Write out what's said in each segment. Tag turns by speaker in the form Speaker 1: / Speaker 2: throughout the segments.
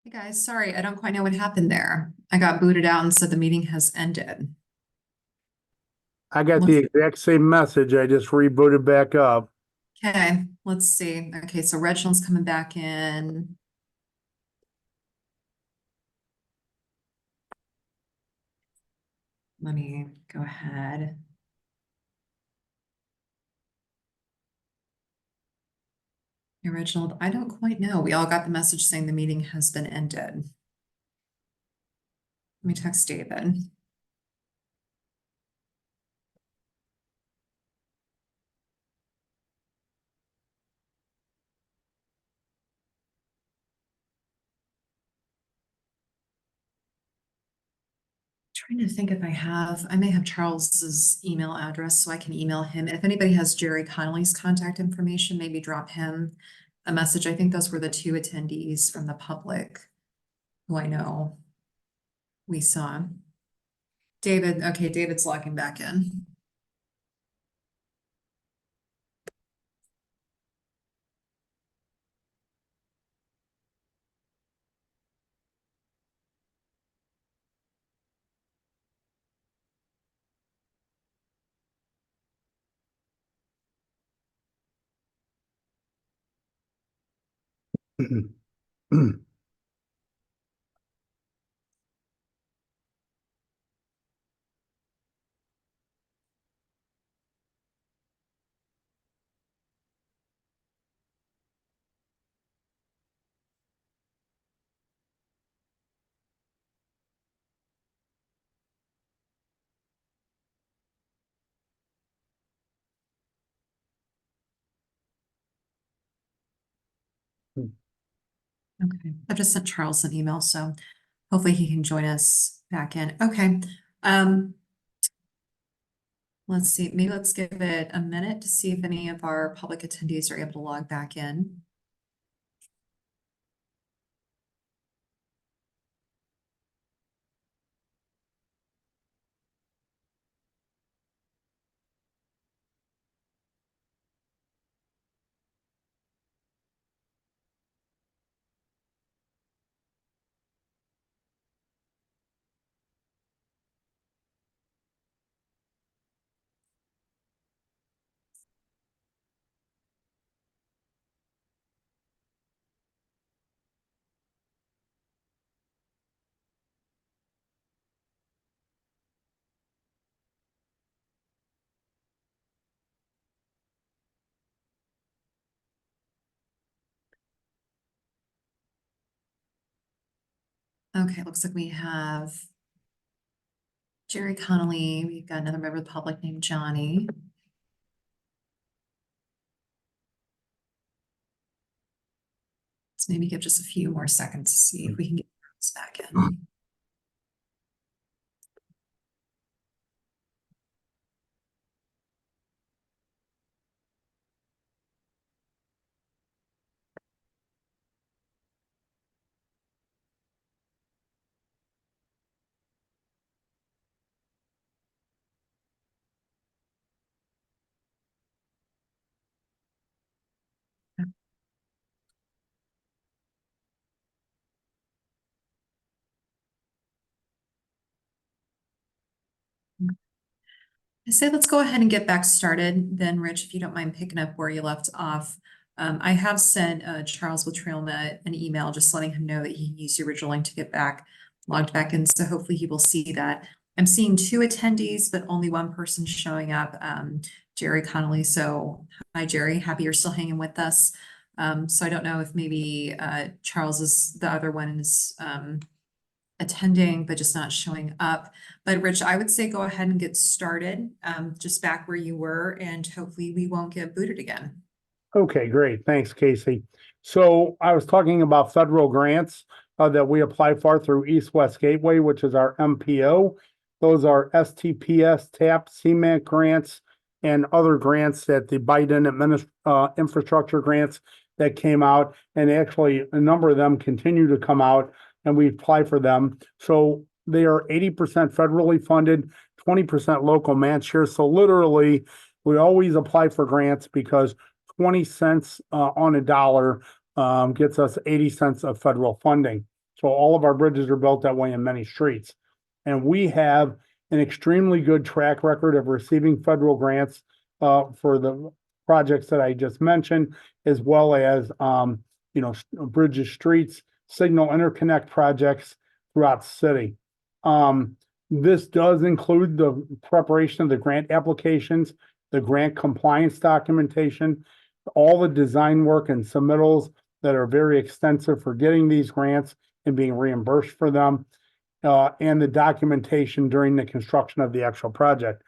Speaker 1: Hey guys, sorry, I don't quite know what happened there. I got booted out and said the meeting has ended.
Speaker 2: I got the
Speaker 1: Looks
Speaker 2: exact same message. I just rebooted back up.
Speaker 1: okay. Let's see. Okay, so Reginald's coming back in. Let me go ahead. Hey, Reginald, I don't quite know. We all got the message saying the meeting has been ended. Let me text David. Trying to think if I may have Charles's email address so I can email him. If anybody has Jerry Connolly's contact information, maybe drop him a message. I think those were the two attendees from the public who I know we saw. David, okay, David's logging back in. Okay, I've just sent Charles an email, so hopefully he can join us back in. Okay. Um, let's see, maybe let's give it a minute to see if any of our public attendees are able to log back in. Okay, looks like we have Jerry Connolly. We've got another member of the public named Johnny. Let's maybe give just a few more seconds to see if we can get this back in. I say let's go ahead and get back started then, Rich, if you don't mind picking up where you left off. I have sent Charles Latrelma an email just letting him know that he used the original link to get back logged back in, so hopefully he will see that. I'm seeing two attendees, but only one person showing up, Jerry Connolly. So hi, Jerry, happy you're still hanging with us. So I don't know if maybe Charles is the other one is attending but just not showing up. But Rich, I would say go ahead and get started, just back where you were, and hopefully we won't get booted again.
Speaker 2: Okay, great. Thanks, Casey. So I was talking about federal grants that we apply for through East West Gateway, which is our MPO. Those are STPS, TAP, CMAQ grants, and other grants that the Biden infrastructure grants that came out. And actually, a number of them continue to come out, and we apply for them. So they are 80% federally funded, 20% local match share. So literally, we always apply for grants because 20 cents on a dollar gets us 80 cents of federal funding. So all of our bridges are built that way in many streets. And we have an extremely good track record of receiving federal grants for the projects that I just mentioned, as well as bridges, streets, signal interconnect projects throughout the city. This does include the preparation of the grant applications, the grant compliance documentation, all the design work and submittals that are very extensive for getting these grants and being reimbursed for them, and the documentation during the construction of the actual project.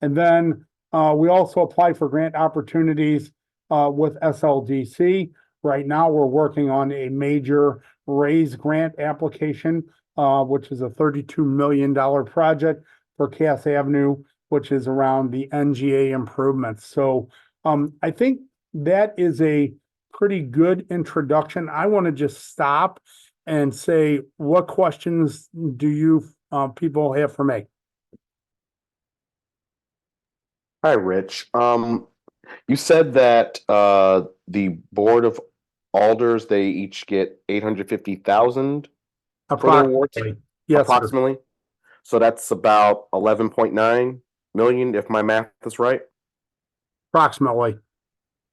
Speaker 2: And then we also apply for grant opportunities with SLDC. Right now, we're working on a major RAISE grant application, which is a $32 million project for Cass Avenue, which is around the NGA improvements. So I think that is a pretty good introduction. I want to just stop and say, what questions do you people have for me?
Speaker 3: Hi, Rich. You said that the Board of Alders, they each get 850,000 for their awards,
Speaker 2: Approximately. Yes, sir.
Speaker 3: approximately. So that's about 11.9 million, if my math is right.
Speaker 2: Approximately.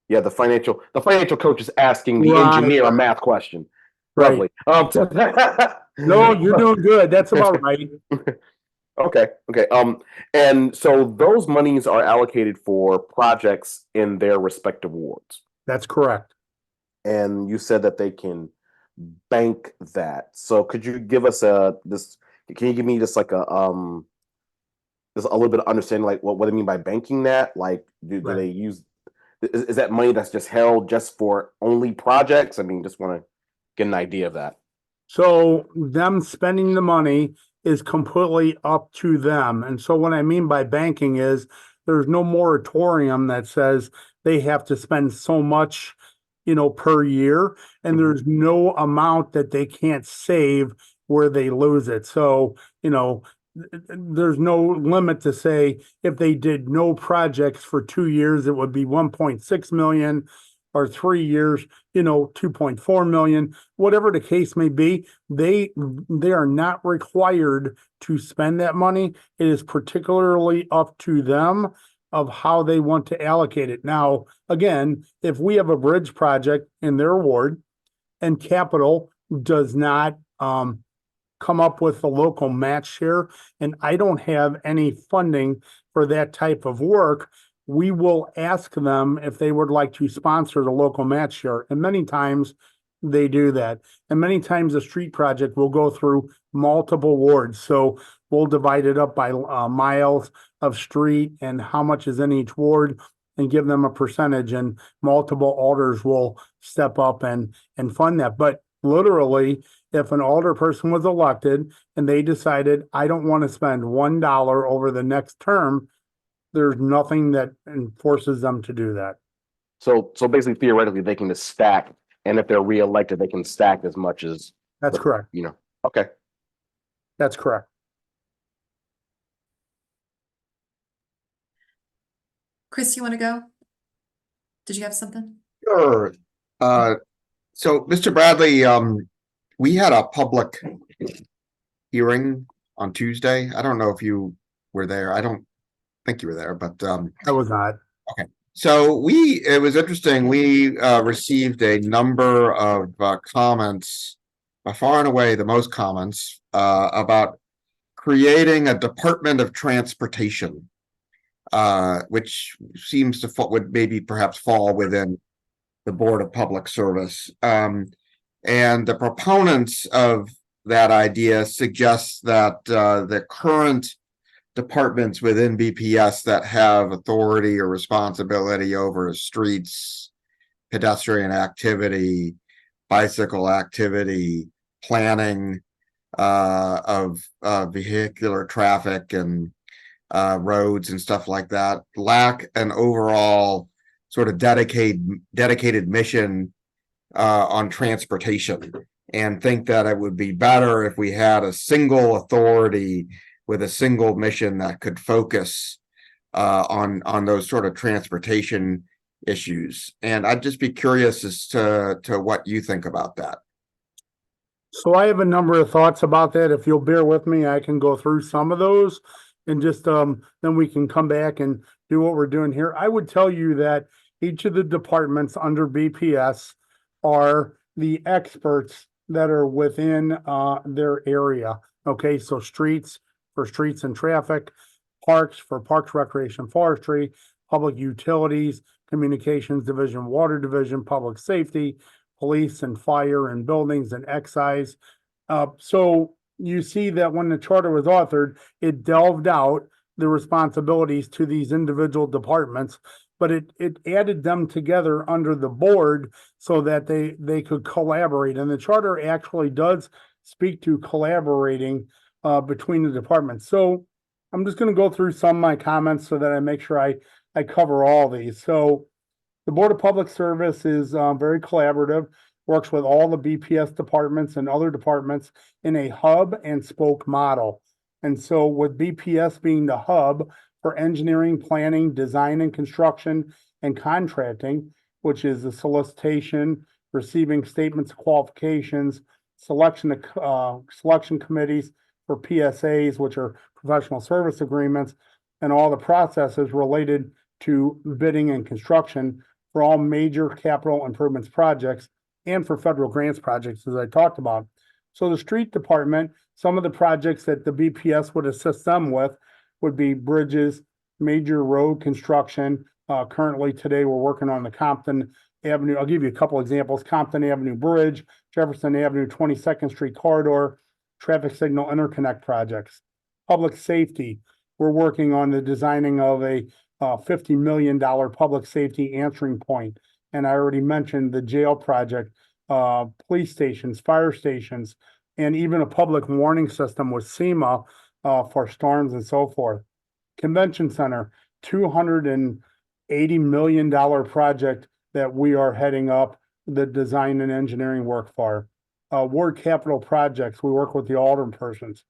Speaker 3: Yeah, the financial coach is asking the
Speaker 2: Right.
Speaker 3: engineer a math question.
Speaker 2: Right.
Speaker 3: Lovely.
Speaker 2: No, you're doing good. That's about right.
Speaker 3: Okay. And so those monies are allocated for projects in their respective wards.
Speaker 2: That's correct.
Speaker 3: And you said that they can bank that. So could you give us can you give me just like just a little bit of understanding, like what I mean by banking that? Like do
Speaker 2: Right.
Speaker 3: they use, is that money that's just held just for only projects? I mean, just want to get an idea of that.
Speaker 2: So them spending the money is completely up to them. And so what I mean by banking is there's no moratorium that says they have to spend so much, per year. And there's no amount that they can't save where they lose it. So, there's no limit to say if they did no projects for 2 years, it would be 1.6 million, or 3 years, 2.4 million, whatever the case may be. They are not required to spend that money. It is particularly up to them of how they want to allocate it. Now, again, if we have a bridge project in their ward and capital does not come up with the local match share, and I don't have any funding for that type of work, we will ask them if they would like to sponsor the local match share. And many times they do that. And many times a street project will go through multiple wards. So we'll divide it up by miles of street and how much is in each ward and give them a percentage, and multiple alders will step up and fund that. But literally, if an alder person was elected and they decided, I don't want to spend $1 over the next term, there's nothing that enforces them to do that.
Speaker 3: So basically, theoretically, they can just stack, and if they're reelected, they can stack as much as.
Speaker 2: That's correct.
Speaker 3: Okay.
Speaker 2: That's correct.
Speaker 1: Chris, you want to go? Did you have something?
Speaker 4: Sure. So, Mr. Bradley, we had a public hearing on Tuesday. I don't know if you were there. I don't think you were there, but
Speaker 2: I was not.
Speaker 4: okay. So it was interesting. We received a number of comments, by far and away the most comments, about creating a Department of Transportation, which seems to would maybe perhaps fall within the Board of Public Service. And the proponents of that idea suggest that the current departments within BPS that have authority or responsibility over streets, pedestrian activity, bicycle activity, planning of vehicular traffic and roads and stuff like that, lack an overall sort of dedicated mission on transportation, and think that it would be better if we had a single authority with a single mission that could focus on those sort of transportation issues. And I'd just be curious as to what you think about that.
Speaker 2: So I have a number of thoughts about that. If you'll bear with me, I can go through some of those and just then we can come back and do what we're doing here. I would tell you that each of the departments under BPS are the experts that are within their area. Okay, so streets for streets and traffic, parks for parks, recreation, forestry, public utilities, communications division, water division, public safety, police and fire and buildings and excise. So you see that when the charter was authored, it delved out the responsibilities to these individual departments, but it added them together under the board so that they could collaborate. And the charter actually does speak to collaborating between the departments. So I'm just going to go through some of my comments so that I make sure I cover all these. So the Board of Public Service is very collaborative, works with all the BPS departments and other departments in a hub and spoke model. And so with BPS being the hub for engineering, planning, design and construction and contracting, which is the solicitation, receiving statements of qualifications, selection committees for PSAs, which are professional service agreements, and all the processes related to bidding and construction for all major capital improvements projects and for federal grants projects, as I talked about. So the street department, some of the projects that the BPS would assist them with would be bridges, major road construction. Currently today, we're working on the Compton Avenue. I'll give you a couple examples. Compton Avenue Bridge, Jefferson Avenue 22nd Street corridor, traffic signal interconnect projects. Public safety, we're working on the designing of a $50 million public safety answering point. And I already mentioned the jail project, police stations, fire stations, and even a public warning system with SEMA for storms and so forth. Convention Center, $280 million project that we are heading up the design and engineering work for. Ward capital projects, we work with the alderpersons.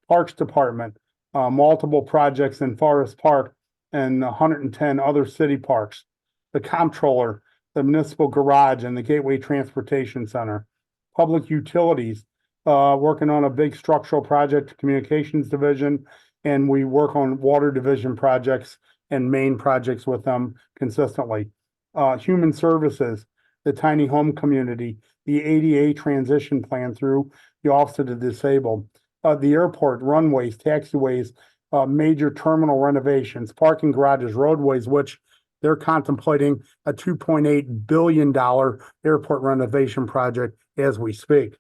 Speaker 2: Parks Department, multiple projects in Forest Park and 110 other city parks. The comptroller, the municipal garage and the Gateway Transportation Center. Public utilities, working on a big structural project, communications division, and we work on water division projects and main projects with them consistently. Human services, the tiny home community, the ADA transition plan through the Office of the Disabled, the airport, runways, taxiways, major terminal renovations, parking garages, roadways, which they're contemplating a $2.8 billion airport renovation project as we speak.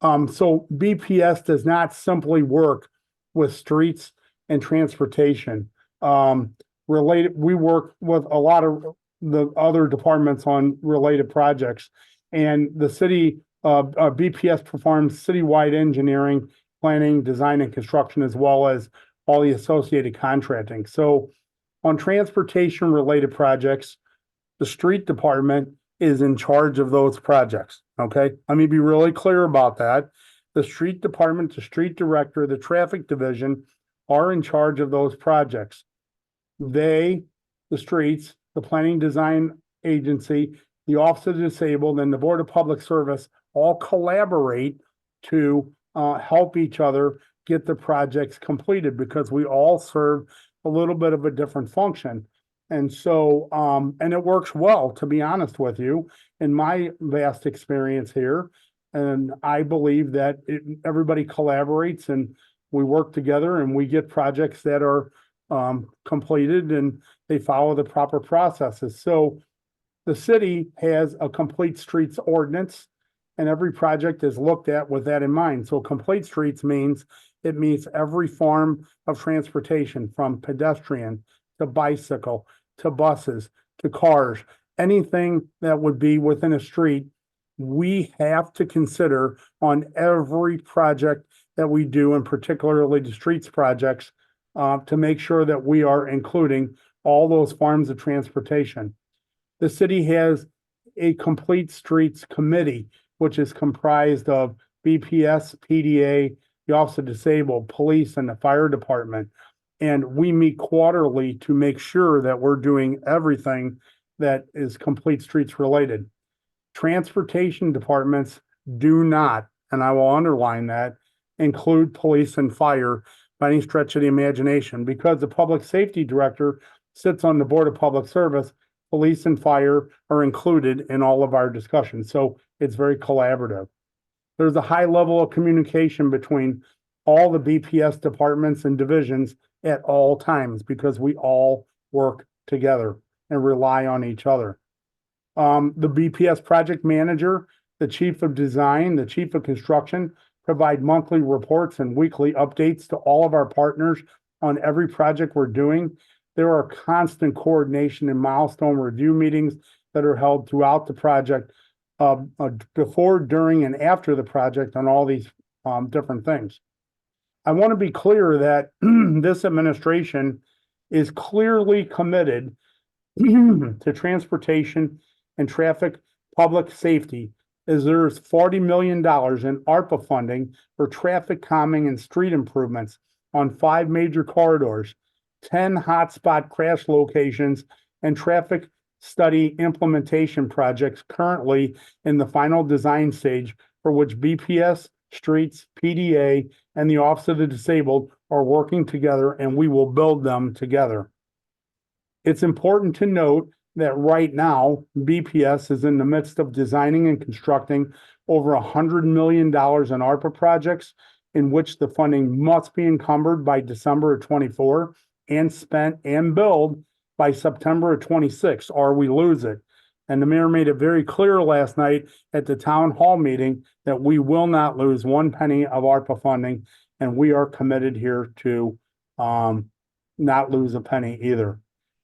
Speaker 2: So BPS does not simply work with streets and transportation. We work with a lot of the other departments on related projects, and the city BPS performs citywide engineering, planning, design, and construction, as well as all the associated contracting. So on transportation related projects, the street department is in charge of those projects. Okay, let me be really clear about that. The street department, the street director, the traffic division are in charge of those projects. The streets, the planning design agency, the Office of the Disabled, and the Board of Public Service all collaborate to help each other get the projects completed because we all serve a little bit of a different function. And so, and it works well, to be honest with you, in my vast experience here. And I believe that everybody collaborates and we work together and we get projects that are completed and they follow the proper processes. So the city has a complete streets ordinance and every project is looked at with that in mind. So complete streets means it meets every form of transportation from pedestrian to bicycle to buses to cars, anything that would be within a street. We have to consider on every project that we do, and particularly the streets projects, to make sure that we are including all those forms of transportation. The city has a complete streets committee, which is comprised of BPS, PDA, the Office of Disabled, police, and the fire department. And we meet quarterly to make sure that we're doing everything that is complete streets related. Transportation departments do not and I will underline that, include police and fire by any stretch of the imagination, because the public safety director sits on the Board of Public Service. Police and fire are included in all of our discussions, so it's very collaborative. There's a high level of communication between all the BPS departments and divisions at all times because we all work together and rely on each other. The BPS project manager, the chief of design, the chief of construction provide monthly reports and weekly updates to all of our partners on every project we're doing. There are constant coordination and milestone review meetings that are held throughout the project, before, during, and after the project on all these different things. I want to be clear that this administration is clearly committed to transportation and traffic public safety, as there's $40 million in ARPA funding for traffic calming and street improvements on 5 major corridors, 10 hotspot crash locations, and traffic study implementation projects currently in the final design stage, for which BPS, Streets, PDA, and the Office of the Disabled are working together, and we will build them together. It's important to note that right now, BPS is in the midst of designing and constructing over $100 million in ARPA projects, in which the funding must be encumbered by December of 24 and spent and billed by September of 26, or we lose it. And the mayor made it very clear last night at the town hall meeting that we will not lose 1 penny of ARPA funding, and we are committed here to not lose a penny either.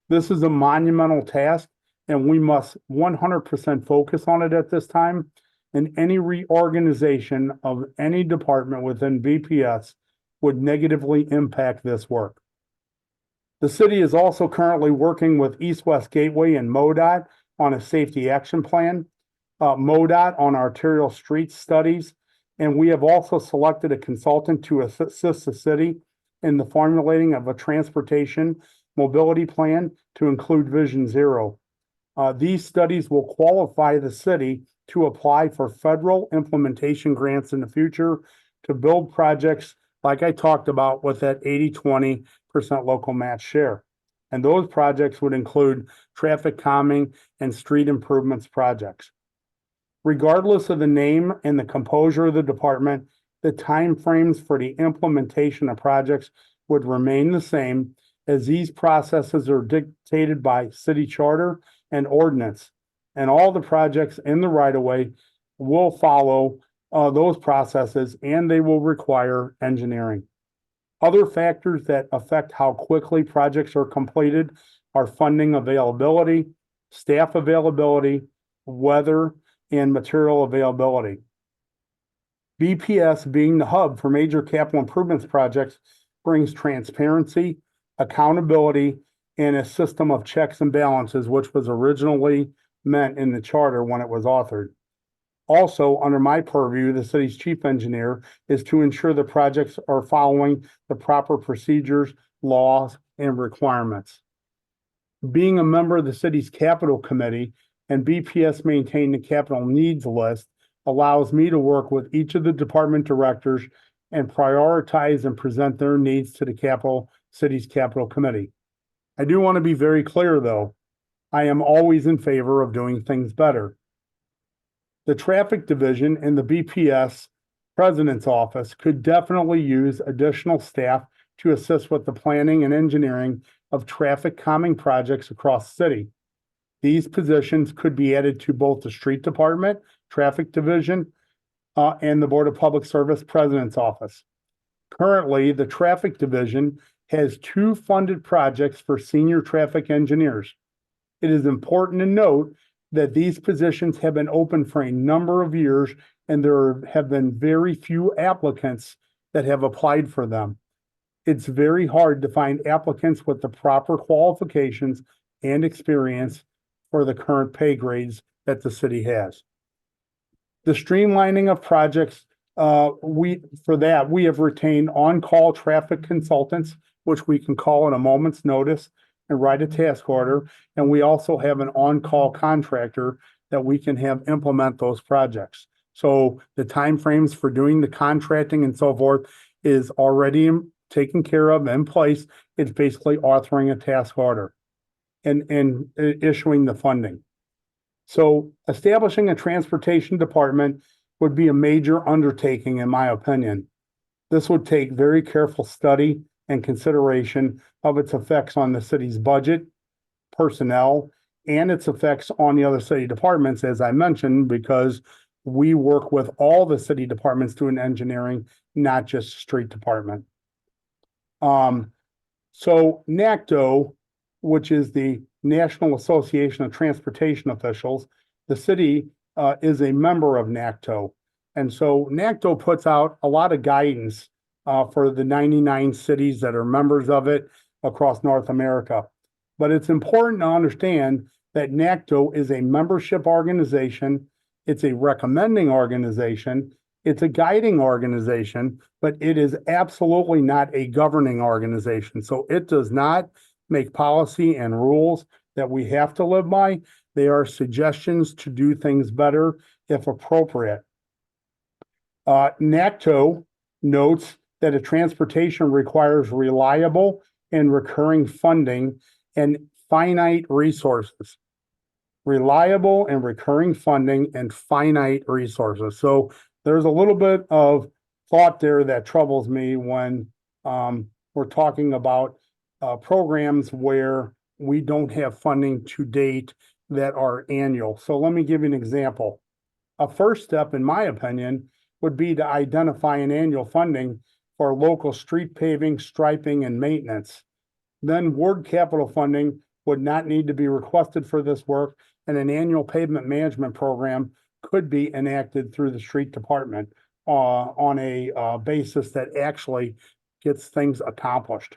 Speaker 2: This is a monumental task, and we must 100% focus on it at this time. And any reorganization of any department within BPS would negatively impact this work. The city is also currently working with East-West Gateway and MoDOT on a safety action plan, MoDOT on arterial street studies, and we have also selected a consultant to assist the city in the formulating of a transportation mobility plan to include Vision Zero. These studies will qualify the city to apply for federal implementation grants in the future to build projects like I talked about with that 80-20% local match share. And those projects would include traffic calming and street improvements projects. Regardless of the name and the composure of the department, the timeframes for the implementation of projects would remain the same, as these processes are dictated by city charter and ordinance. And all the projects in the right-of-way will follow those processes, and they will require engineering. Other factors that affect how quickly projects are completed are funding availability, staff availability, weather, and material availability. BPS, being the hub for major capital improvements projects, brings transparency, accountability, and a system of checks and balances, which was originally meant in the charter when it was authored. Also, under my purview, the city's chief engineer is to ensure the projects are following the proper procedures, laws, and requirements. Being a member of the city's capital committee and BPS maintain the capital needs list allows me to work with each of the department directors and prioritize and present their needs to the city's capital committee. I do want to be very clear, though. I am always in favor of doing things better. The traffic division in the BPS president's office could definitely use additional staff to assist with the planning and engineering of traffic calming projects across the city. These positions could be added to both the street department, traffic division, and the Board of Public Service president's office. Currently, the traffic division has 2 funded projects for senior traffic engineers. It is important to note that these positions have been open for a number of years, and there have been very few applicants that have applied for them. It's very hard to find applicants with the proper qualifications and experience for the current pay grades that the city has. The streamlining of projects, we have retained on-call traffic consultants, which we can call at a moment's notice and write a task order. And we also have an on-call contractor that we can have implement those projects. So the timeframes for doing the contracting and so forth is already taken care of in place. It's basically authoring a task order and issuing the funding. So establishing a transportation department would be a major undertaking, in my opinion. This would take very careful study and consideration of its effects on the city's budget, personnel, and its effects on the other city departments, as I mentioned, because we work with all the city departments doing engineering, not just street department. So NACTO, which is the National Association of Transportation Officials, the city is a member of NACTO. And so NACTO puts out a lot of guidance for the 99 cities that are members of it across North America. But it's important to understand that NACTO is a membership organization. It's a recommending organization. It's a guiding organization, but it is absolutely not a governing organization. So it does not make policy and rules that we have to live by. They are suggestions to do things better if appropriate. NACTO notes that a transportation requires reliable and recurring funding and finite resources. Reliable and recurring funding and finite resources. So there's a little bit of thought there that troubles me when we're talking about programs where we don't have funding to date that are annual. So let me give you an example. A first step, in my opinion, would be to identify an annual funding for local street paving, striping, and maintenance. Then ward capital funding would not need to be requested for this work, and an annual pavement management program could be enacted through the street department on a basis that actually gets things accomplished.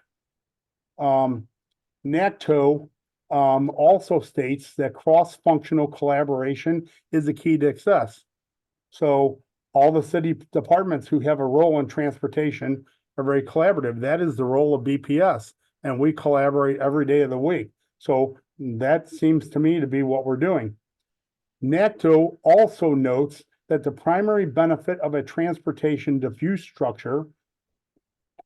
Speaker 2: NACTO also states that cross-functional collaboration is the key to success. So all the city departments who have a role in transportation are very collaborative. That is the role of BPS, and we collaborate every day of the week. So that seems to me to be what we're doing. NACTO also notes that the primary benefit of a transportation diffuse structure,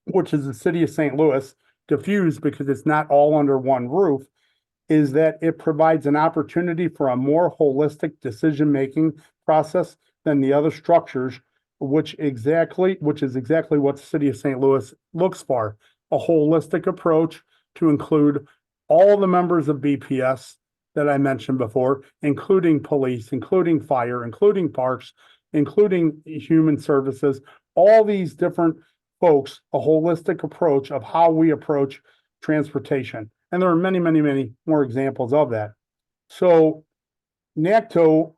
Speaker 2: which is the city of St. Louis, diffuse because it's not all under one roof, is that it provides an opportunity for a more holistic decision-making process than the other structures, which is exactly what the city of St. Louis looks for, a holistic approach to include all the members of BPS that I mentioned before, including police, including fire, including parks, including human services, all these different folks, a holistic approach of how we approach transportation. And there are many, many, many more examples of that. So NACTO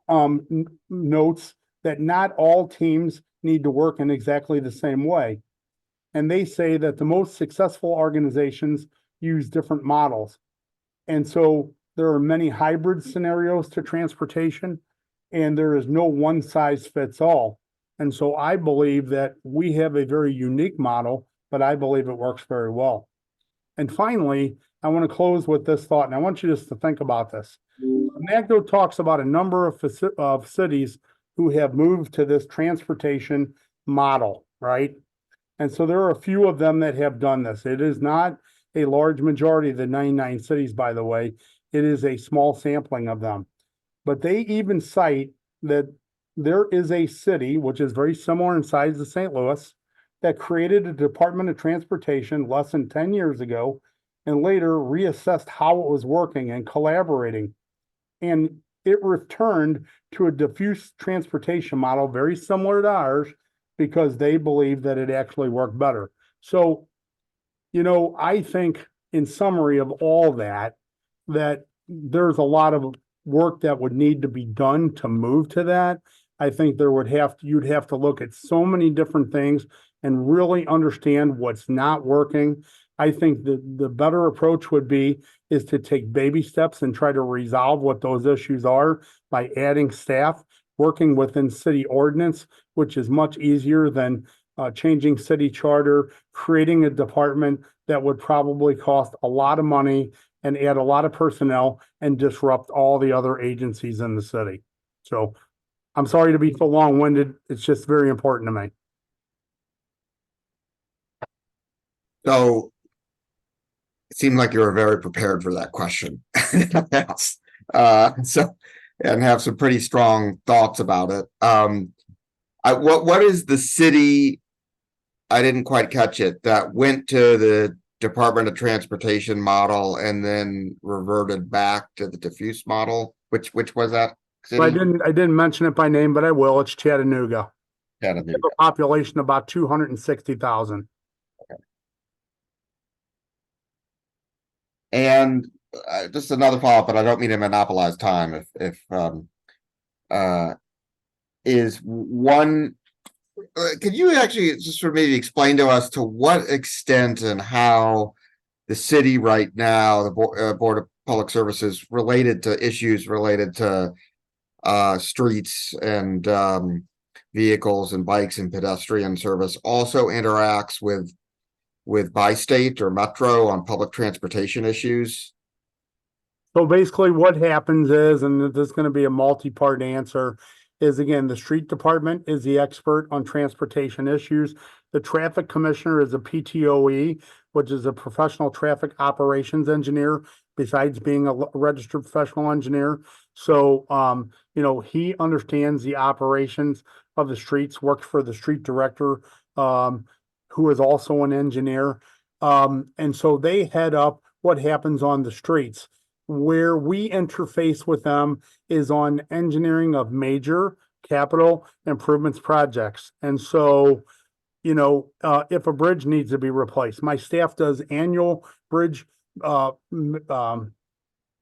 Speaker 2: notes that not all teams need to work in exactly the same way. And they say that the most successful organizations use different models. And so there are many hybrid scenarios to transportation, and there is no one size fits all. And so I believe that we have a very unique model, but I believe it works very well. And finally, I want to close with this thought, and I want you just to think about this. NACTO talks about a number of cities who have moved to this transportation model, right? And so there are a few of them that have done this. It is not a large majority of the 99 cities, by the way. It is a small sampling of them. But they even cite that there is a city, which is very similar in size to St. Louis, that created a Department of Transportation less than 10 years ago and later reassessed how it was working and collaborating. And it returned to a diffuse transportation model very similar to ours because they believe that it actually worked better. So, I think in summary of all that there's a lot of work that would need to be done to move to that. I think you'd have to look at so many different things and really understand what's not working. I think the better approach is to take baby steps and try to resolve what those issues are by adding staff, working within city ordinance, which is much easier than changing city charter, creating a department that would probably cost a lot of money and add a lot of personnel and disrupt all the other agencies in the city. So I'm sorry to be so long-winded. It's just very important to me.
Speaker 4: So it seemed like you were very prepared for that question. So, and have some pretty strong thoughts about it. What is the city? I didn't quite catch it. That went to the Department of Transportation model and then reverted back to the diffuse model. Which was that
Speaker 2: So I
Speaker 4: city?
Speaker 2: didn't mention it by name, but I will. It's Chattanooga. We have
Speaker 4: Chattanooga.
Speaker 2: a population of about 260,000.
Speaker 4: And just another follow-up, but I don't mean to monopolize time. If uh, is one, could you actually just for maybe explain to us to what extent and how the city right now, the Board of Public Services, related to issues related to streets and vehicles and bikes and pedestrian service also interacts with bi-state or metro on public transportation issues?
Speaker 2: So basically what happens is, and this is going to be a multi-part answer, is again, the street department is the expert on transportation issues. The traffic commissioner is a PTOE, which is a professional traffic operations engineer, besides being a registered professional engineer. So, he understands the operations of the streets, works for the street director, who is also an engineer. And so they head up what happens on the streets. Where we interface with them is on engineering of major capital improvements projects. And so, if a bridge needs to be replaced, my staff does annual bridge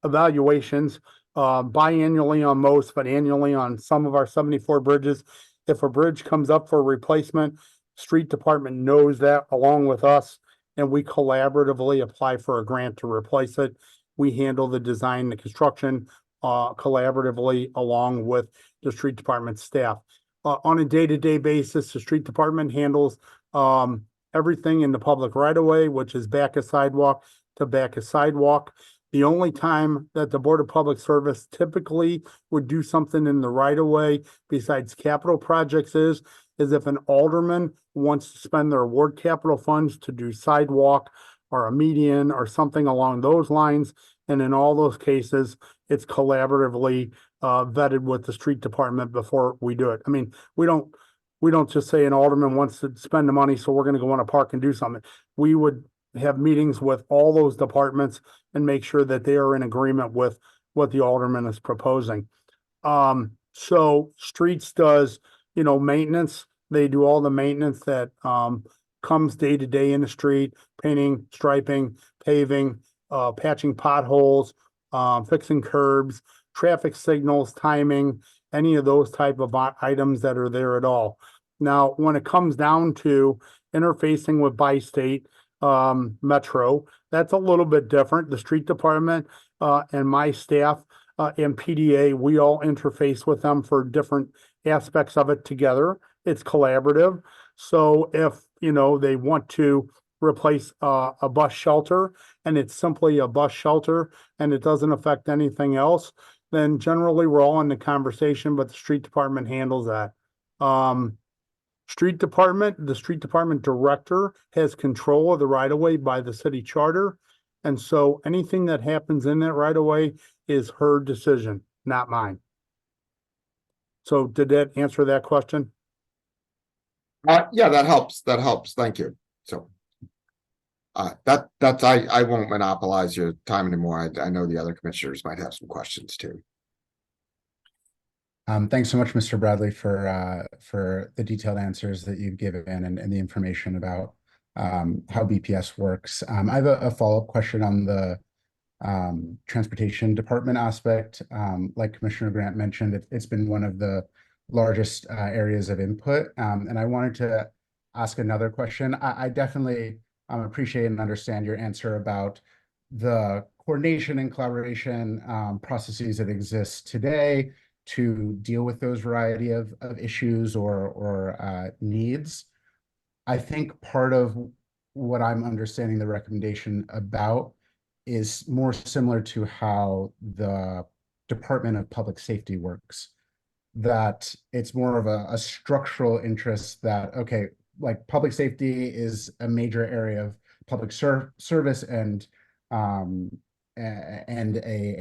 Speaker 2: evaluations, biannually on most, but annually on some of our 74 bridges. If a bridge comes up for replacement, street department knows that along with us, and we collaboratively apply for a grant to replace it. We handle the design, the construction, collaboratively along with the street department staff. On a day-to-day basis, the street department handles, everything in the public right of way, which is back of sidewalk to back of sidewalk. The only time that the Board of Public Service typically would do something in the right of way besides capital projects is if an alderman wants to spend their ward capital funds to do sidewalk or a median or something along those lines. And in all those cases, it's collaboratively vetted with the street department before we do it. I mean, we don't just say an alderman wants to spend the money, so we're going to go in a park and do something. We would have meetings with all those departments and make sure that they are in agreement with what the alderman is proposing. So streets does, maintenance. They do all the maintenance that comes day to day in the street, painting, striping, paving, patching potholes, fixing curbs, traffic signals, timing, any of those type of items that are there at all. Now, when it comes down to interfacing with bi-state, metro, that's a little bit different. The street department, and my staff, and PDA, we all interface with them for different aspects of it together. It's collaborative. So if, they want to replace a bus shelter and it's simply a bus shelter and it doesn't affect anything else, then generally we're all in the conversation, but the street department handles that. The street department director has control of the right of way by the city charter. And so anything that happens in that right of way is her decision, not mine. So did that answer that question?
Speaker 4: Yeah, that helps. That helps. Thank you. So I won't monopolize your time anymore. I know the other commissioners might have some questions too.
Speaker 5: Thanks so much, Mr. Bradley, for the detailed answers that you've given and the information about how BPS works. I have a follow-up question on the transportation department aspect. Like Commissioner Grant mentioned, it's been one of the largest areas of input. And I wanted to ask another question. I definitely appreciate and understand your answer about the coordination and collaboration processes that exist today to deal with those variety of issues or needs. I think part of what I'm understanding the recommendation about is more similar to how the Department of Public Safety works. that it's more of a structural interest that, okay, like public safety is a major area of public service and a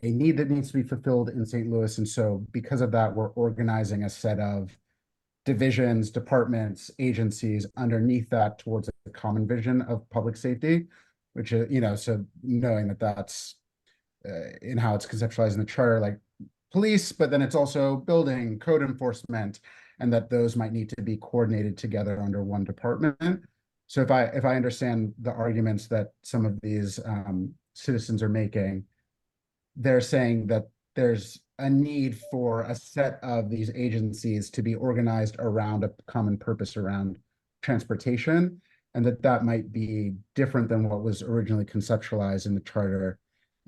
Speaker 5: need that needs to be fulfilled in St. Louis. And so because of that, we're organizing a set of divisions, departments, agencies underneath that towards a common vision of public safety, which is, so knowing that that's in how it's conceptualized in the charter, like police, but then it's also building, code enforcement, and that those might need to be coordinated together under one department. So if I understand the arguments that some of these citizens are making, they're saying that there's a need for a set of these agencies to be organized around a common purpose around transportation, and that might be different than what was originally conceptualized in the charter.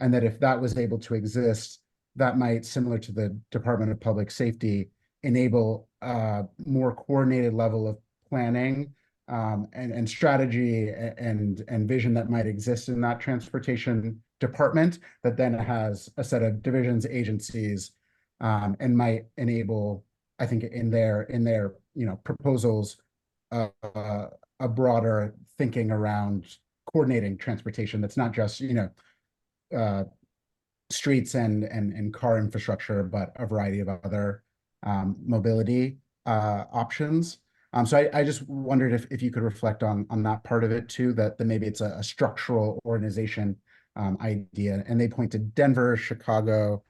Speaker 5: And that if that was able to exist, that might, similar to the Department of Public Safety, enable a more coordinated level of planning and strategy and vision that might exist in that transportation department that then has a set of divisions, agencies, and might enable, I think, in their proposals, a broader thinking around coordinating transportation that's not just streets and car infrastructure, but a variety of other mobility options. So I just wondered if you could reflect on that part of it too, that maybe it's a structural organization idea. And they point to Denver, Chicago,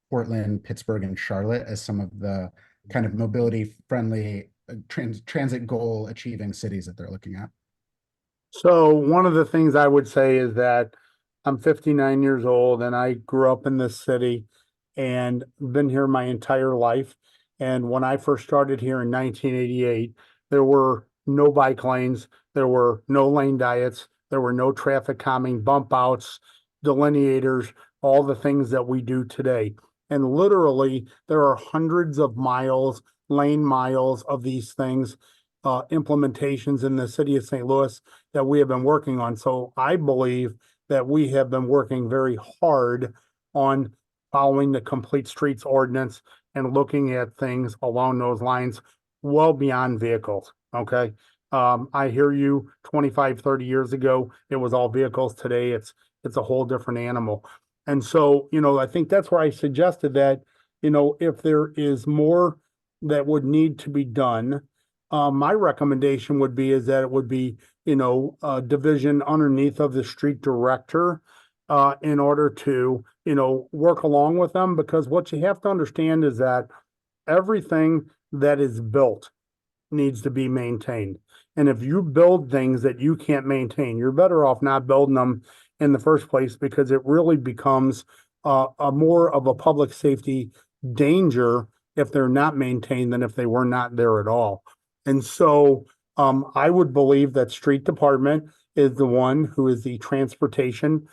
Speaker 5: Portland, Pittsburgh, and Charlotte as some of the kind of mobility friendly transit goal achieving cities that they're looking at.
Speaker 2: So one of the things I would say is that I'm 59 years old and I grew up in this city and been here my entire life. And when I first started here in 1988, there were no bike lanes, there were no lane diets, there were no traffic calming, bump outs, delineators, all the things that we do today. And literally, there are hundreds of miles, lane miles of these things, implementations in the city of St. Louis that we have been working on. So I believe that we have been working very hard on following the complete streets ordinance and looking at things along those lines well beyond vehicles. Okay. I hear you 25, 30 years ago, it was all vehicles. Today it's a whole different animal. And so, I think that's where I suggested that, if there is more that would need to be done, my recommendation would be is that it would be, a division underneath of the street director, in order to, work along with them, because what you have to understand is that everything that is built needs to be maintained. And if you build things that you can't maintain, you're better off not building them in the first place, because it really becomes a more of a public safety danger if they're not maintained than if they were not there at all. And so I would believe that street department is the one who is the transportation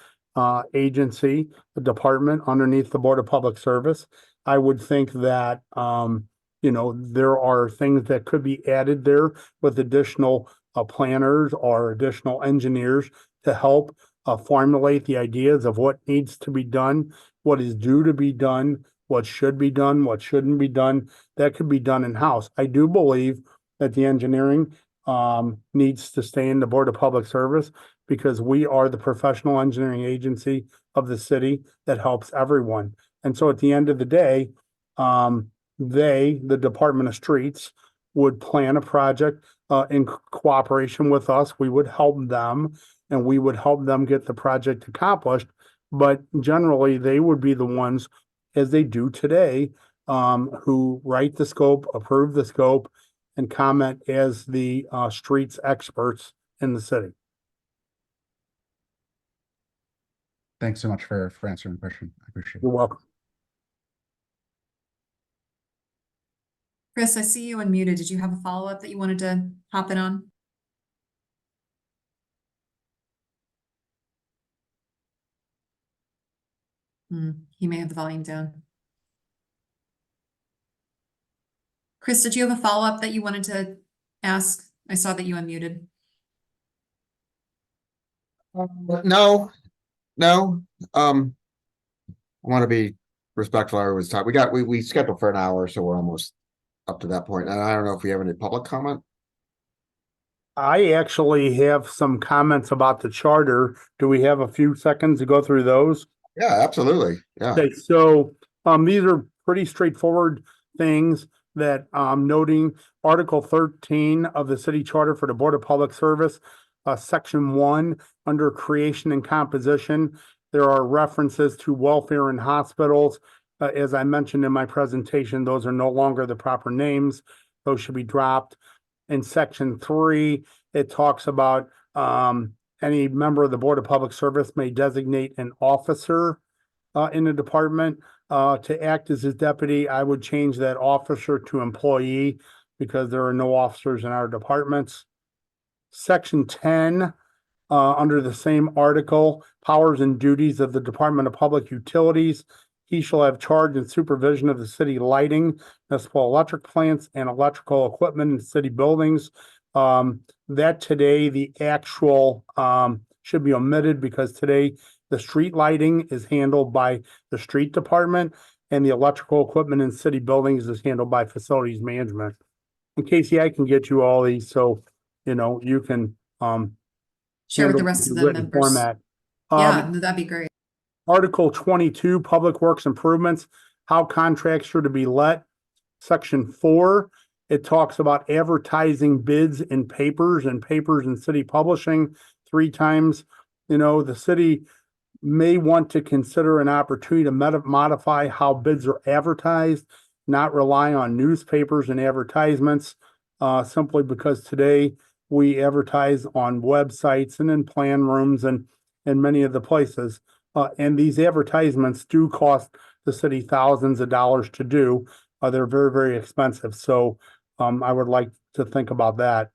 Speaker 2: agency, the department underneath the Board of Public Service. I would think that there are things that could be added there with additional planners or additional engineers to help formulate the ideas of what needs to be done, what is due to be done, what should be done, what shouldn't be done. That could be done in-house. I do believe that the engineering needs to stay in the Board of Public Service, because we are the professional engineering agency of the city that helps everyone. And so at the end of the day, the Department of Streets, would plan a project in cooperation with us. We would help them and we would help them get the project accomplished. But generally, they would be the ones, as they do today, who write the scope, approve the scope, and comment as the streets experts in the city.
Speaker 5: Thanks so much for answering the question. I appreciate
Speaker 2: You're
Speaker 5: it.
Speaker 2: welcome.
Speaker 1: Chris, I see you unmuted. Did you have a follow-up that you wanted to hop in on? He may have the volume down. Chris, did you have a follow-up that you wanted to ask? I saw that you unmuted.
Speaker 4: No. I want to be respectful of everyone's time. We scheduled for an hour, so we're almost up to that point. And I don't know if we have any public comment.
Speaker 2: I actually have some comments about the charter. Do we have a few seconds to go through those?
Speaker 4: Yeah, absolutely. Yeah.
Speaker 2: Okay, so these are pretty straightforward things that noting Article 13 of the city charter for the Board of Public Service, Section 1, under creation and composition. There are references to welfare and hospitals. As I mentioned in my presentation, those are no longer the proper names. Those should be dropped. In Section 3, it talks about any member of the Board of Public Service may designate an officer in the department to act as his deputy. I would change that officer to employee because there are no officers in our departments. Section 10, under the same article, powers and duties of the Department of Public Utilities. He shall have charge and supervision of the city lighting, municipal electric plants, and electrical equipment in city buildings. That today, the actual should be omitted because today the street lighting is handled by the street department and the electrical equipment in city buildings is handled by facilities management. And Casey, I can get you all these so you can
Speaker 1: Share with the
Speaker 2: handle
Speaker 1: rest of
Speaker 2: in
Speaker 1: the
Speaker 2: written
Speaker 1: members.
Speaker 2: format.
Speaker 1: Yeah, that'd be great.
Speaker 2: Article 22, Public Works Improvements, how contracts are to be let. Section 4, it talks about advertising bids in papers and city publishing 3 times. The city may want to consider an opportunity to modify how bids are advertised, not rely on newspapers and advertisements, simply because today we advertise on websites and in plan rooms and in many of the places. And these advertisements do cost the city thousands of dollars to do. They're very, very expensive. So I would like to think about that.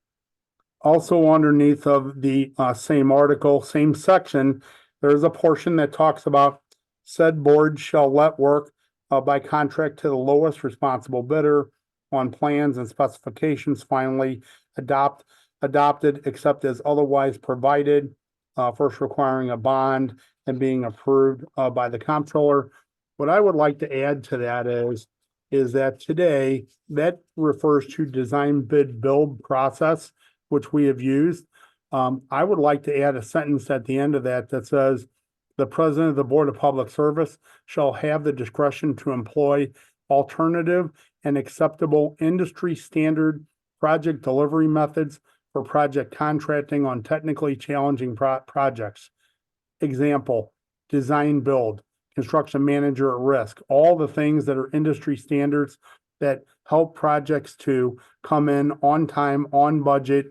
Speaker 2: Also underneath of the same article, same section, there's a portion that talks about said board shall let work by contract to the lowest responsible bidder on plans and specifications finally adopted except as otherwise provided, first requiring a bond and being approved by the comptroller. What I would like to add to that is that today that refers to design bid build process, which we have used. I would like to add a sentence at the end of that says the president of the Board of Public Service shall have the discretion to employ alternative and acceptable industry standard project delivery methods for project contracting on technically challenging projects. Example, design build, construction manager at risk, all the things that are industry standards that help projects to come in on time, on budget,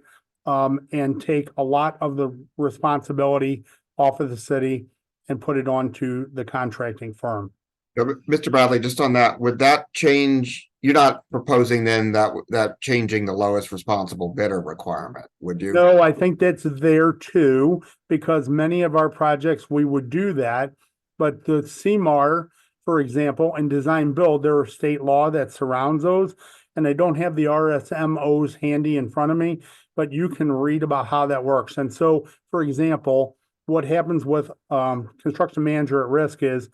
Speaker 2: and take a lot of the responsibility off of the city and put it onto the contracting firm.
Speaker 4: Mr. Bradley, just on that, would that change? You're not proposing then that changing the lowest responsible bidder requirement, would you?
Speaker 2: No, I think that's there too, because many of our projects, we would do that. But the CMAR, for example, and design build, there are state law that surrounds those. And I don't have the RSMOs handy in front of me, but you can read about how that works. And so, for example, what happens with construction manager at risk is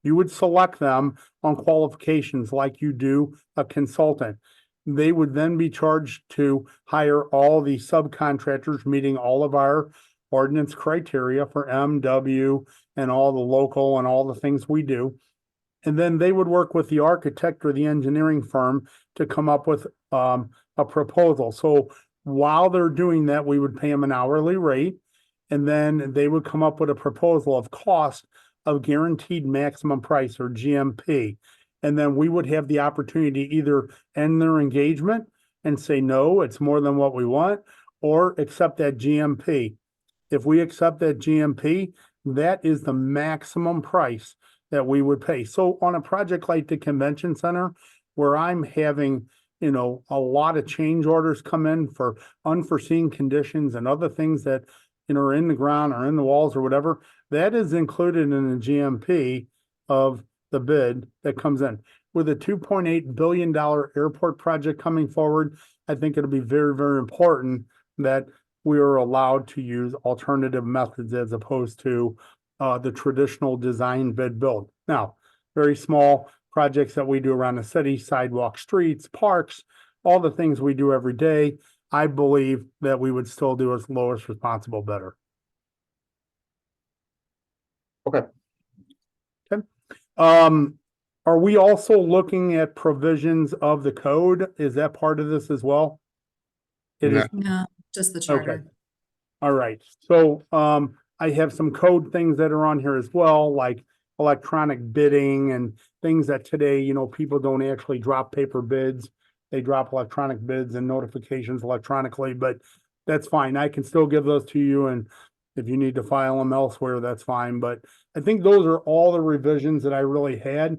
Speaker 2: you would select them on qualifications like you do a consultant. They would then be charged to hire all the subcontractors meeting all of our ordinance criteria for MW and all the local and all the things we do. And then they would work with the architect or the engineering firm to come up with a proposal. So while they're doing that, we would pay them an hourly rate. And then they would come up with a proposal of cost of guaranteed maximum price or GMP. And then we would have the opportunity to either end their engagement and say, no, it's more than what we want, or accept that GMP. If we accept that GMP, that is the maximum price that we would pay. So on a project like the convention center, where I'm having, a lot of change orders come in for unforeseen conditions and other things that, are in the ground or in the walls or whatever, that is included in the GMP of the bid that comes in. With a $2.8 billion airport project coming forward, I think it'll be very, very important that we are allowed to use alternative methods as opposed to the traditional design bid build. Now, very small projects that we do around the city, sidewalk, streets, parks, all the things we do every day. I believe that we would still do as lowest responsible bidder.
Speaker 3: Okay.
Speaker 2: Are we also looking at provisions of the code? Is that part of this as well? It
Speaker 4: No.
Speaker 2: is,
Speaker 1: No, just the
Speaker 2: okay.
Speaker 1: charter.
Speaker 2: All right, so, I have some code things that are on here as well, like electronic bidding and things that today, you know, people don't actually drop paper bids. They drop electronic bids and notifications electronically, but that's fine. I can still give those to you, and if you need to file them elsewhere, that's fine. But I think those are all the revisions that I really had,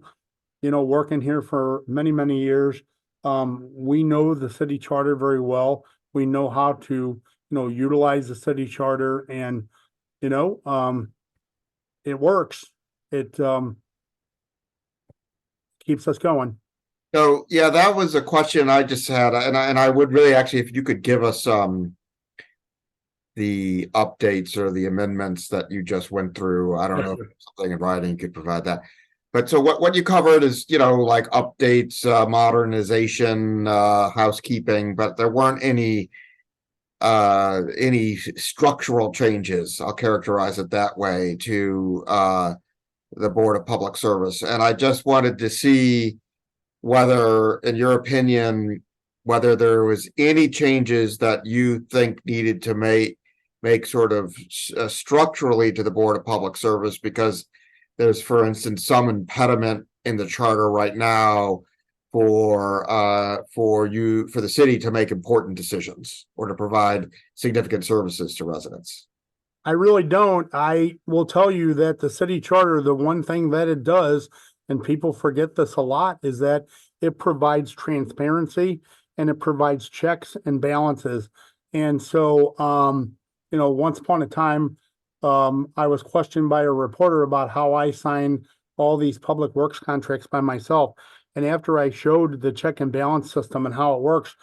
Speaker 2: you know, working here for many, many years. We know the city charter very well. We know how to, you know, utilize the city charter, and, you know, it works. It, keeps us going.
Speaker 4: So, yeah, that was a question I just had, and I would really actually, if you could give us the updates or the amendments that you just went through. I don't know if something in writing could provide that. But so what you covered is, you know, like updates, modernization, housekeeping, but there weren't any structural changes, I'll characterize it that way, to the Board of Public Service. And I just wanted to see whether, in your opinion, whether there was any changes that you think needed to make sort of structurally to the Board of Public Service, because there's, for instance, some impediment in the charter right now for the city to make important decisions or to provide significant services to residents.
Speaker 2: I really don't. I will tell you that the city charter, the one thing that it does, and people forget this a lot, is that it provides transparency and it provides checks and balances. And so, you know, once upon a time, I was questioned by a reporter about how I sign all these public works contracts by myself. And after I showed the check and balance system and how it works,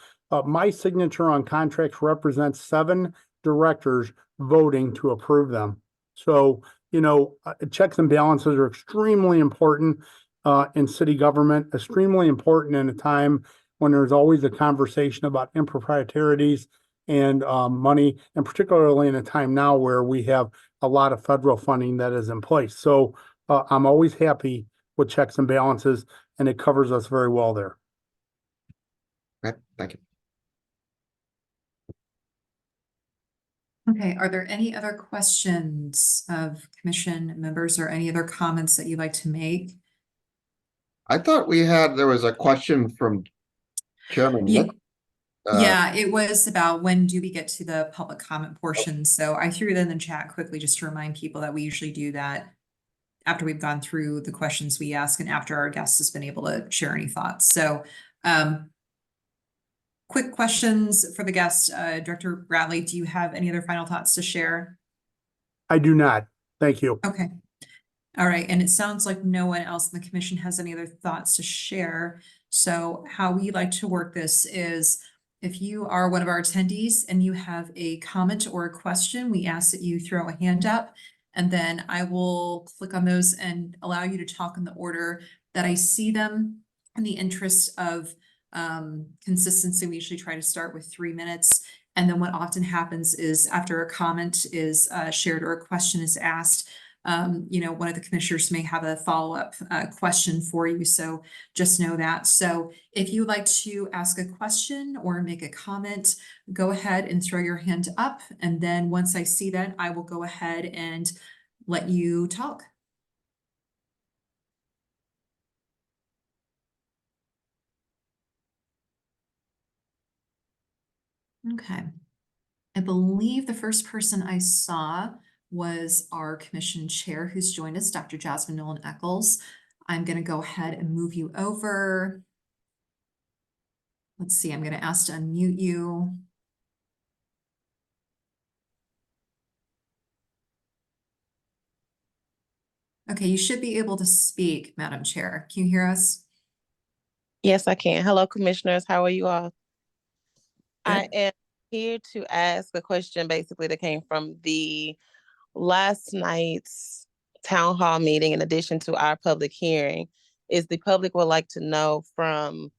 Speaker 2: my signature on contracts represents 7 directors voting to approve them. So, you know, checks and balances are extremely important in city government, extremely important in a time when there's always a conversation about improprieties and money, and particularly in a time now where we have a lot of federal funding that is in place. So I'm always happy with checks and balances, and it covers us very well there.
Speaker 4: Okay, thank you.
Speaker 1: Okay, are there any other questions of commission members or any other comments that you'd like to make?
Speaker 4: I thought there was a question from Chairman
Speaker 1: Yeah.
Speaker 4: Nick.
Speaker 1: Yeah, it was about when do we get to the public comment portion. So I threw it in the chat quickly just to remind people that we usually do that after we've gone through the questions we ask and after our guest has been able to share any thoughts. So quick questions for the guest. Director Bradley, do you have any other final thoughts to share?
Speaker 2: I do not. Thank you.
Speaker 1: Okay. All right. And it sounds like no one else in the commission has any other thoughts to share. So how we like to work this is if you are one of our attendees and you have a comment or a question, we ask that you throw a hand up, and then I will click on those and allow you to talk in the order that I see them. In the interest of consistency, we usually try to start with 3 minutes. And then what often happens is after a comment is shared or a question is asked, you know, one of the commissioners may have a follow-up question for you. So just know that. So if you would like to ask a question or make a comment, go ahead and throw your hand up. And then once I see that, I will go ahead and let you talk. Okay. I believe the first person I saw was our commission chair who's joined us, Dr. Jasmine Nolan Eccles. I'm going to go ahead and move you over. Let's see, I'm going to ask to unmute you. Okay, you should be able to speak, Madam Chair. Can you hear us?
Speaker 6: Yes, I can. Hello, commissioners. How are you all? I
Speaker 1: Good.
Speaker 6: am here to ask a question basically that came from the last night's town hall meeting in addition to our public hearing. is the public would like to know from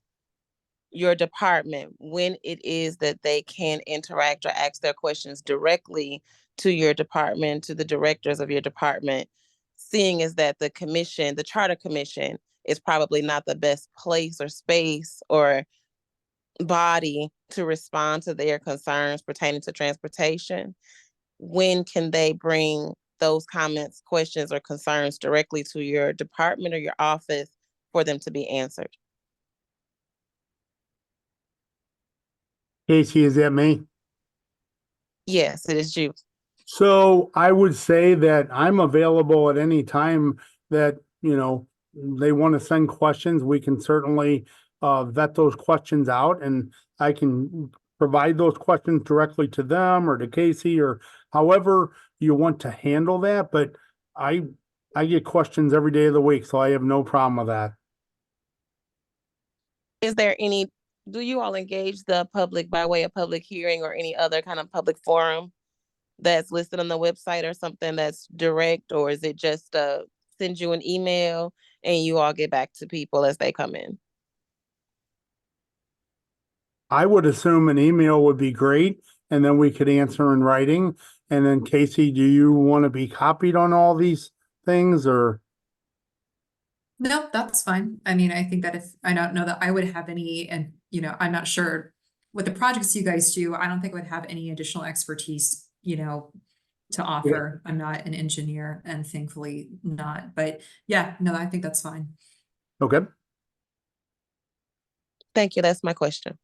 Speaker 6: your department when it is that they can interact or ask their questions directly to your department, to the directors of your department, seeing as that the commission, the charter commission, is probably not the best place or space or body to respond to their concerns pertaining to transportation. When can they bring those comments, questions, or concerns directly to your department or your office for them to be answered?
Speaker 2: Casey, is that me?
Speaker 6: Yes, it is you.
Speaker 2: So I would say that I'm available at any time that, they want to send questions. We can certainly vet those questions out, and I can provide those questions directly to them or to Casey or however you want to handle that. But I I get questions every day of the week, so I have no problem with that.
Speaker 6: Is there any, do you all engage the public by way of public hearing or any other kind of public forum that's listed on the website or something that's direct, or is it just send you an email and you all get back to people as they come in?
Speaker 2: I would assume an email would be great, and then we could answer in writing. And then Casey, do you want to be copied on all these things or?
Speaker 1: No, that's fine. I mean, I think that if, I don't know that I would have any, and I'm not sure what the projects you guys do, I don't think I would have any additional expertise, to offer. I'm not an engineer and thankfully not, but yeah, no, I think that's fine.
Speaker 2: Okay,
Speaker 6: Thank you. That's my question.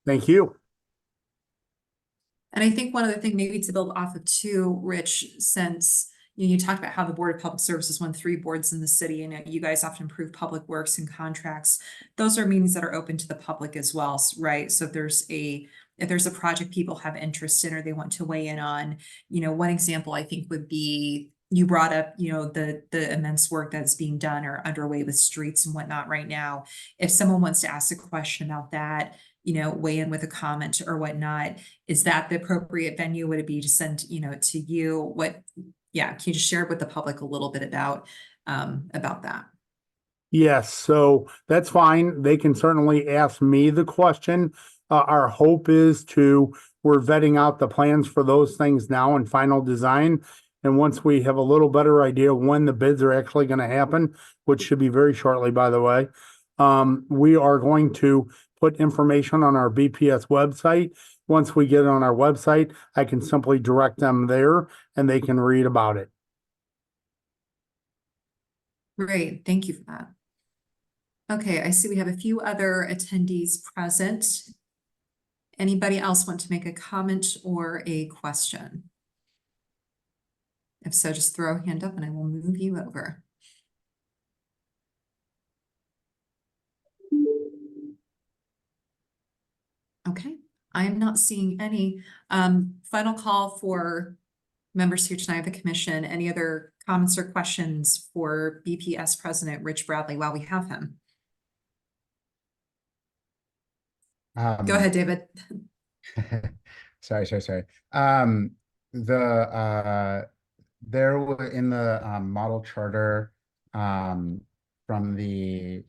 Speaker 2: thank you.
Speaker 1: And I think one other thing maybe to build off of too, Rich, since you talked about how the Board of Public Services won 3 boards in the city, and you guys often improve public works and contracts. Those are meetings that are open to the public as well, right? So if there's a project people have interest in or they want to weigh in on, one example I think would be, you brought up, the immense work that's being done or underway with streets and whatnot right now. If someone wants to ask a question about that, weigh in with a comment or whatnot, is that the appropriate venue? Would it be to send, to you? Can you just share with the public a little bit about that?
Speaker 2: Yes, so that's fine. They can certainly ask me the question. Our hope is we're vetting out the plans for those things now in final design. And once we have a little better idea when the bids are actually going to happen, which should be very shortly, by the way, we are going to put information on our BPS website. Once we get it on our website, I can simply direct them there and they can read about it.
Speaker 1: Great, thank you for that. Okay, I see we have a few other attendees present. Anybody else want to make a comment or a question? If so, just throw a hand up and I will move you over. Okay, I am not seeing any. Final call for members here tonight of the commission. Any other comments or questions for BPS President Rich Bradley while we have him? Go ahead, David.
Speaker 5: Sorry. There was in the model charter from the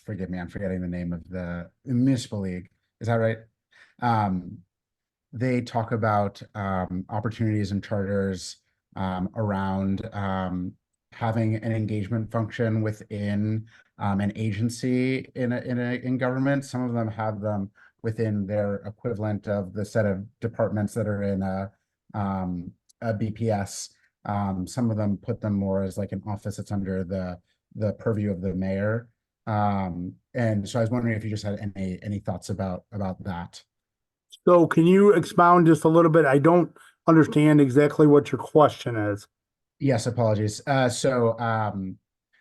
Speaker 5: forgive me, I'm forgetting the name of the municipal league. Is that right? They talk about opportunities and charters around having an engagement function within an agency in government. Some of them have them within their equivalent of the set of departments that are in a BPS. Some of them put them more as like an office that's under the purview of the mayor. And so I was wondering if you just had any thoughts about that.
Speaker 2: So can you expound just a little bit? I don't understand exactly what your question is.
Speaker 5: Yes, apologies.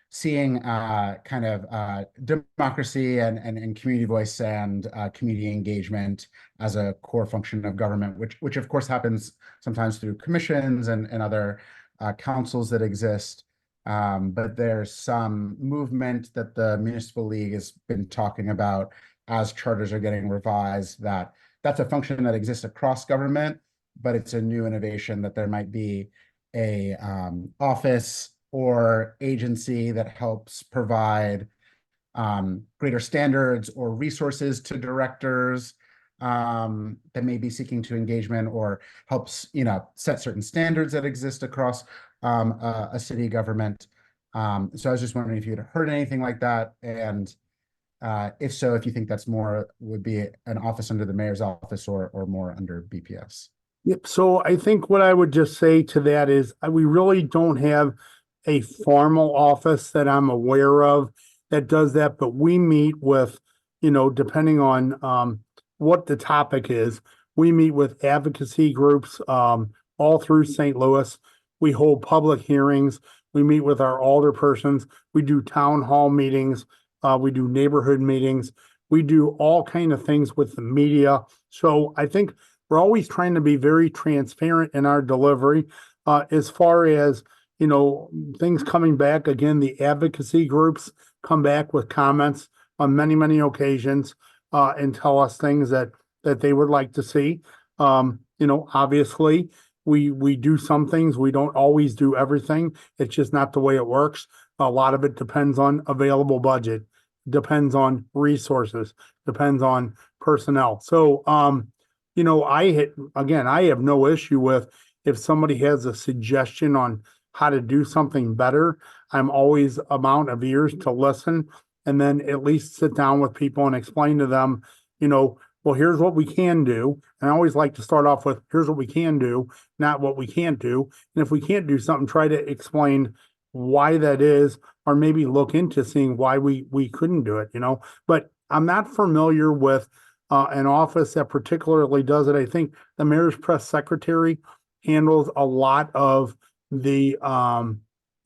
Speaker 5: Seeing kind of democracy and community voice and community engagement as a core function of government, which of course happens sometimes through commissions and other councils that exist. But there's some movement that the Municipal League has been talking about as charters are getting revised, that's a function that exists across government, but it's a new innovation that there might be a office or agency that helps provide greater standards or resources to directors that may be seeking to engagement, or helps, set certain standards that exist across a city government. So I was just wondering if you'd heard anything like that, and if so, if you think that's more would be an office under the mayor's office or more under BPS.
Speaker 2: Yep. So I think what I would just say to that is we really don't have a formal office that I'm aware of that does that, but we meet with, depending on what the topic is, we meet with advocacy groups all through St. Louis. We hold public hearings. We meet with our alderpersons. We do town hall meetings. We do neighborhood meetings. We do all kind of things with the media. So I think we're always trying to be very transparent in our delivery. As far as, things coming back, again, the advocacy groups come back with comments on many, many occasions and tell us things that they would like to see. Obviously, we do some things. We don't always do everything. It's just not the way it works. A lot of it depends on available budget, depends on resources, depends on personnel. So, I have no issue with if somebody has a suggestion on how to do something better. I'm always amount of ears to listen and then at least sit down with people and explain to them, well, here's what we can do. And I always like to start off with, here's what we can do, not what we can't do. And if we can't do something, try to explain why that is, or maybe look into seeing why we couldn't do it, But I'm not familiar with an office that particularly does it. I think the mayor's press secretary handles a lot of the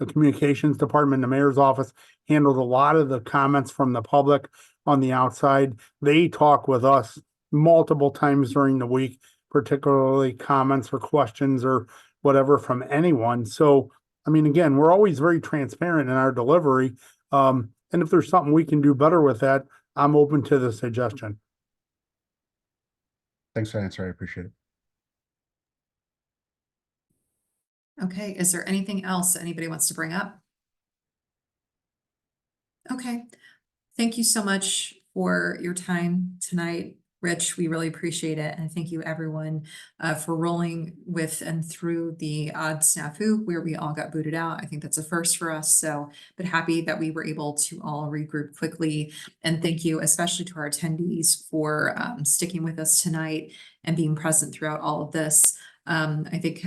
Speaker 2: communications department. The mayor's office handles a lot of the comments from the public on the outside. They talk with us multiple times during the week, particularly comments or questions or whatever from anyone. So, I mean, again, we're always very transparent in our delivery. And if there's something we can do better with that, I'm open to the suggestion.
Speaker 5: Thanks for the answer. I appreciate it.
Speaker 1: Okay, is there anything else anybody wants to bring up? Okay, thank you so much for your time tonight, Rich. We really appreciate it. And thank you everyone for rolling with and through the odd snafu where we all got booted out. I think that's a first for us. So, but happy that we were able to all regroup quickly. And thank you especially to our attendees for sticking with us tonight and being present throughout all of this. I think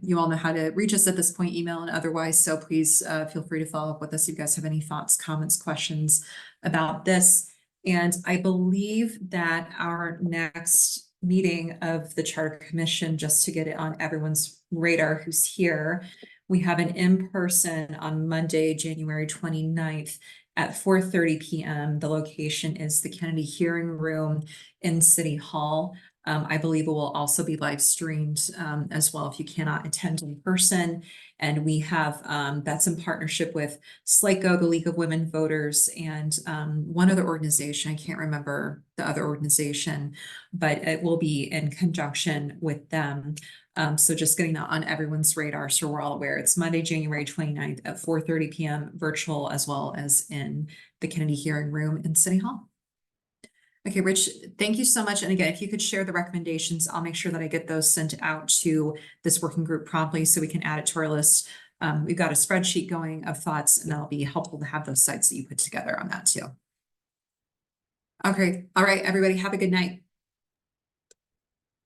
Speaker 1: you all know how to reach us at this point, email and otherwise. So please feel free to follow up with us if you guys have any thoughts, comments, questions about this. And I believe that our next meeting of the Charter Commission, just to get it on everyone's radar who's here, we have an in-person on Monday, January 29th at 4:30 p.m. The location is the Kennedy Hearing Room in City Hall. I believe it will also be live streamed as well if you cannot attend in person. And we have, that's in partnership with SLACO, the League of Women Voters, and one other organization, I can't remember the other organization, but it will be in conjunction with them. So just getting that on everyone's radar so we're all aware. It's Monday, January 29th at 4:30 p.m. virtual as well as in the Kennedy Hearing Room in City Hall. Okay, Rich, thank you so much. And again, if you could share the recommendations, I'll make sure that I get those sent out to this working group promptly so we can add it to our list. We've got a spreadsheet going of thoughts, and that'll be helpful to have those sites that you put together on that too. Okay, all right, everybody, have a good night.